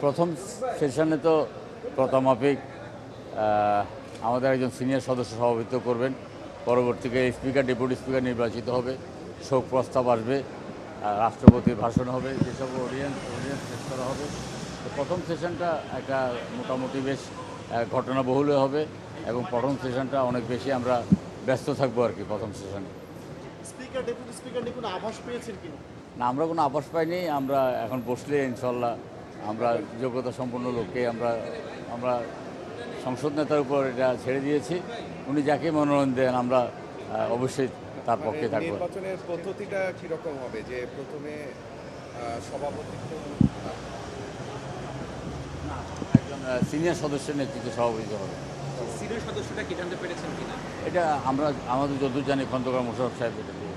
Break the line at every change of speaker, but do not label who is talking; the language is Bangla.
প্রথম সেশনে তো প্রথমাফিক আমাদের একজন সিনিয়র সদস্য সভাপতিত্ব করবেন। পরবর্তীতে স্পিকার ডেপুটি স্পিকার নির্বাচিত হবে, শোক প্রস্তাব আসবে, রাষ্ট্রপতির ভাষণ হবে, যেসব অডিয়েন্স শেষ করা হবে। তো প্রথম সেশনটা একটা মোটামুটি বেশ ঘটনাবহুল হবে এবং প্রথম সেশনটা অনেক বেশি আমরা ব্যস্ত থাকবো আর কি প্রথম সেশনে।
স্পিকার ডেপুটি স্পিকার নিয়ে কোনো আভাস পেয়েছেন কিনা?
না, আমরা কোনো আভাস পাইনি। আমরা এখন বসলে ইনশাল্লাহ আমরা যোগ্যতা সম্পন্ন লোককে আমরা সংসদ নেতার উপর এটা ছেড়ে দিয়েছি। উনি যাকে মনোনয়ন দেন আমরা অবশ্যই তার পক্ষে থাকবো।
নির্বাচনের পদ্ধতিটা কিরকম হবে, যে প্রথমে সভাপতিত্ব
একজন সিনিয়র সদস্যের নেতৃত্বে সভাপতি হবে।
সিনিয়র সদস্যটা কি জানতে পেরেছেন কিনা?
এটা আমরা আমাদের যতদূর জানি খন্দকার মোশাররফ সাহেব এটা দিয়ে